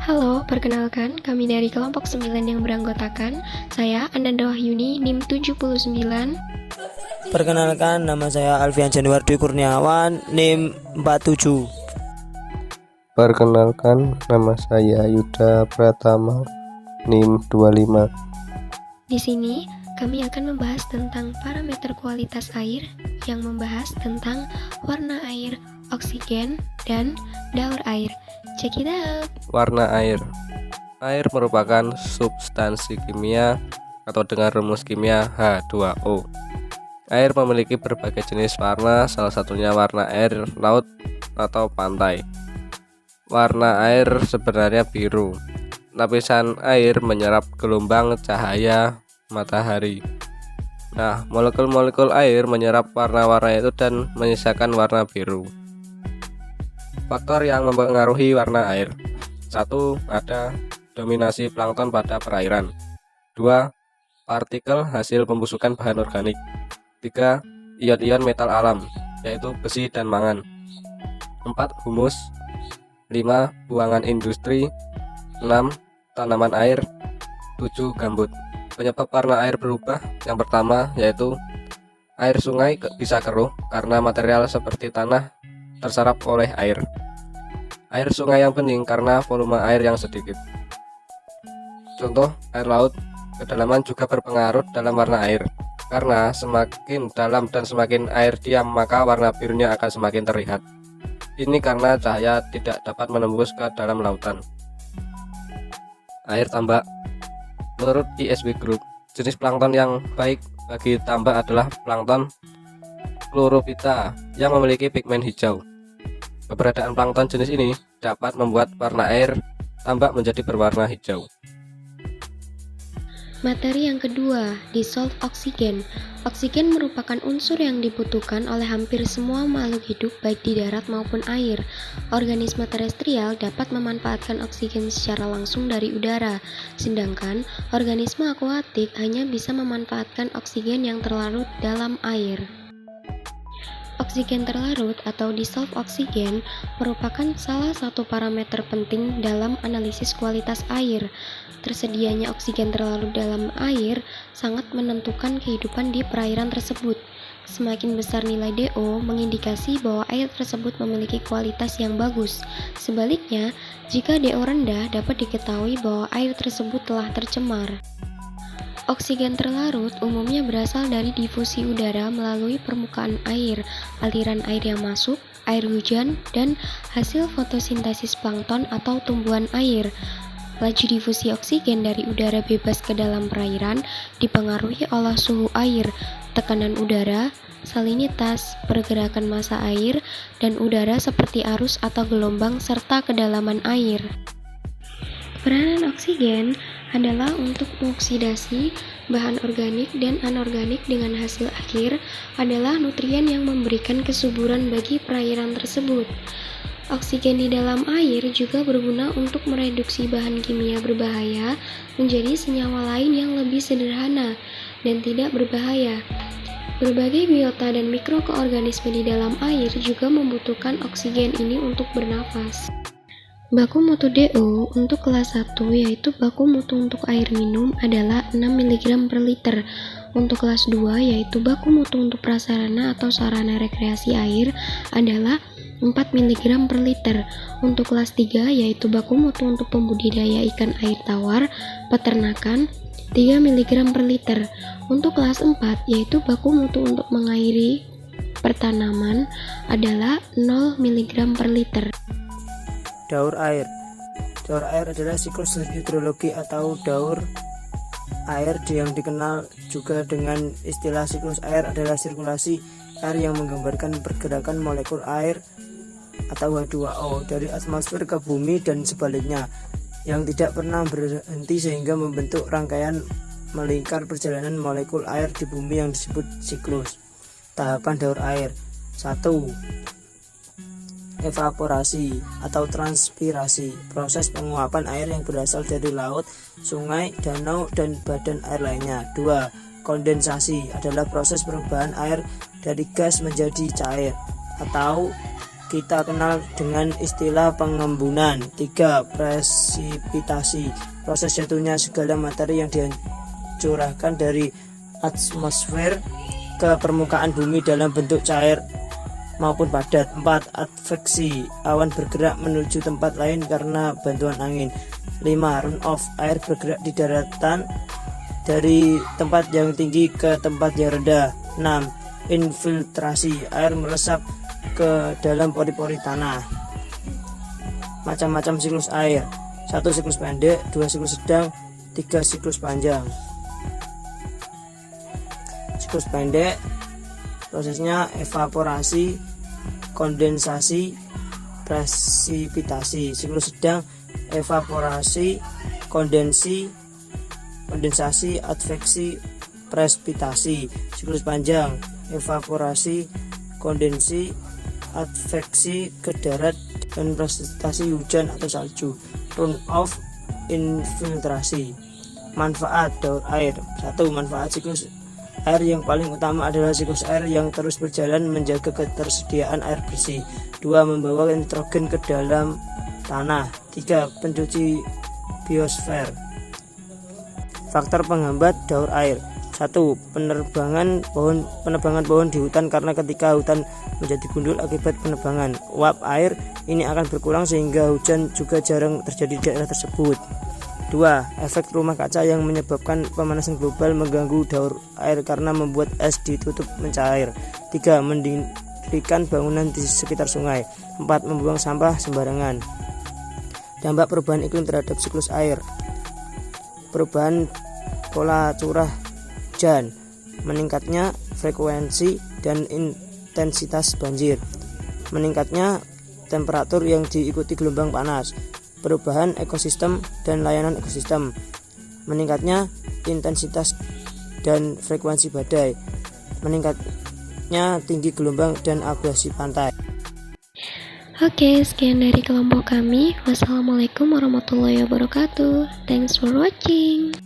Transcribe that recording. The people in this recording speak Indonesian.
Halo, perkenalkan kami dari kelompok 9 yang beranggotakan saya Ananda Wahyuni NIM 79. Perkenalkan, nama saya Alfian Januardi Kurniawan, NIM 47. Perkenalkan, nama saya Yuda Pratama, NIM 25. Di sini kami akan membahas tentang parameter kualitas air yang membahas tentang warna air, oksigen, dan daur air. Check it out. Warna air. Air merupakan substansi kimia atau dengan rumus kimia H2O. Air memiliki berbagai jenis warna, salah satunya warna air laut atau pantai. Warna air sebenarnya biru. Lapisan air menyerap gelombang cahaya matahari. Nah, molekul-molekul air menyerap warna-warna itu dan menyisakan warna biru. Faktor yang mempengaruhi warna air. 1. Ada dominasi plankton pada perairan. 2. Partikel hasil pembusukan bahan organik. 3. Ion-ion metal alam, yaitu besi dan mangan. 4. Humus. 5. Buangan industri. 6. Tanaman air. 7. Gambut. Penyebab warna air berubah yang pertama yaitu air sungai bisa keruh karena material seperti tanah terserap oleh air. Air sungai yang bening karena volume air yang sedikit. Contoh, air laut kedalaman juga berpengaruh dalam warna air. Karena semakin dalam dan semakin air diam, maka warna birunya akan semakin terlihat. Ini karena cahaya tidak dapat menembus ke dalam lautan. Air tambak. Menurut ISB Group, jenis plankton yang baik bagi tambak adalah plankton Chlorophyta yang memiliki pigmen hijau. Keberadaan plankton jenis ini dapat membuat warna air tambak menjadi berwarna hijau. Materi yang kedua, dissolved oksigen. Oksigen merupakan unsur yang dibutuhkan oleh hampir semua makhluk hidup baik di darat maupun air. Organisme terestrial dapat memanfaatkan oksigen secara langsung dari udara, sedangkan organisme akuatik hanya bisa memanfaatkan oksigen yang terlarut dalam air. Oksigen terlarut atau dissolved oksigen merupakan salah satu parameter penting dalam analisis kualitas air. Tersedianya oksigen terlarut dalam air sangat menentukan kehidupan di perairan tersebut. Semakin besar nilai DO mengindikasi bahwa air tersebut memiliki kualitas yang bagus. Sebaliknya, jika DO rendah dapat diketahui bahwa air tersebut telah tercemar. Oksigen terlarut umumnya berasal dari difusi udara melalui permukaan air, aliran air yang masuk, air hujan, dan hasil fotosintesis plankton atau tumbuhan air. Laju difusi oksigen dari udara bebas ke dalam perairan dipengaruhi oleh suhu air, tekanan udara, salinitas, pergerakan massa air, dan udara seperti arus atau gelombang serta kedalaman air. Peranan oksigen adalah untuk mengoksidasi bahan organik dan anorganik dengan hasil akhir adalah nutrien yang memberikan kesuburan bagi perairan tersebut. Oksigen di dalam air juga berguna untuk mereduksi bahan kimia berbahaya menjadi senyawa lain yang lebih sederhana dan tidak berbahaya. Berbagai biota dan mikroorganisme di dalam air juga membutuhkan oksigen ini untuk bernafas. Baku mutu DO untuk kelas 1 yaitu baku mutu untuk air minum adalah 6 mg per liter. Untuk kelas 2 yaitu baku mutu untuk prasarana atau sarana rekreasi air adalah 4 mg per liter. Untuk kelas 3 yaitu baku mutu untuk pembudidaya ikan air tawar, peternakan 3 mg per liter. Untuk kelas 4 yaitu baku mutu untuk mengairi pertanaman adalah 0 mg per liter. Daur air. Daur air adalah siklus hidrologi atau daur air yang dikenal juga dengan istilah siklus air adalah sirkulasi air yang menggambarkan pergerakan molekul air atau H2O dari atmosfer ke bumi dan sebaliknya yang tidak pernah berhenti sehingga membentuk rangkaian melingkar perjalanan molekul air di bumi yang disebut siklus. Tahapan daur air. 1. Evaporasi atau transpirasi, proses penguapan air yang berasal dari laut, sungai, danau, dan badan air lainnya. 2. Kondensasi adalah proses perubahan air dari gas menjadi cair atau kita kenal dengan istilah pengembunan. 3. Presipitasi, proses jatuhnya segala materi yang dihancurkan dari atmosfer ke permukaan bumi dalam bentuk cair maupun padat. 4. Adveksi, awan bergerak menuju tempat lain karena bantuan angin. 5. Runoff, air bergerak di daratan dari tempat yang tinggi ke tempat yang rendah. 6. Infiltrasi, air meresap ke dalam pori-pori tanah. Macam-macam siklus air: 1. Siklus pendek, 2. Siklus sedang, 3. Siklus panjang. Siklus pendek prosesnya evaporasi, kondensasi, presipitasi. Siklus sedang evaporasi, kondensasi, adveksi, presipitasi. Siklus panjang evaporasi, kondensasi, adveksi ke darat, dan presipitasi hujan atau salju. Runoff, infiltrasi. Manfaat daur air. 1. Manfaat siklus air yang paling utama adalah siklus air yang terus berjalan menjaga ketersediaan air bersih. 2. Membawa nitrogen ke dalam tanah. 3. Pencuci biosfer. Faktor penghambat daur air. 1. Penebangan pohon di hutan, karena ketika hutan menjadi gundul akibat penebangan, uap air ini akan berkurang sehingga hujan juga jarang terjadi di daerah tersebut. 2. Efek rumah kaca yang menyebabkan pemanasan global mengganggu daur air karena membuat es ditutup mencair. 3. Mendirikan bangunan di sekitar sungai. 4. Membuang sampah sembarangan. Dampak perubahan iklim terhadap siklus air. Perubahan pola curah hujan, meningkatnya frekuensi dan intensitas banjir, meningkatnya temperatur yang diikuti gelombang panas, perubahan ekosistem dan layanan ekosistem, meningkatnya intensitas dan frekuensi badai, meningkatnya tinggi gelombang dan abrasi pantai. Oke, sekian dari kelompok kami. Wassalamualaikum warahmatullahi wabarakatuh. Thanks for watching.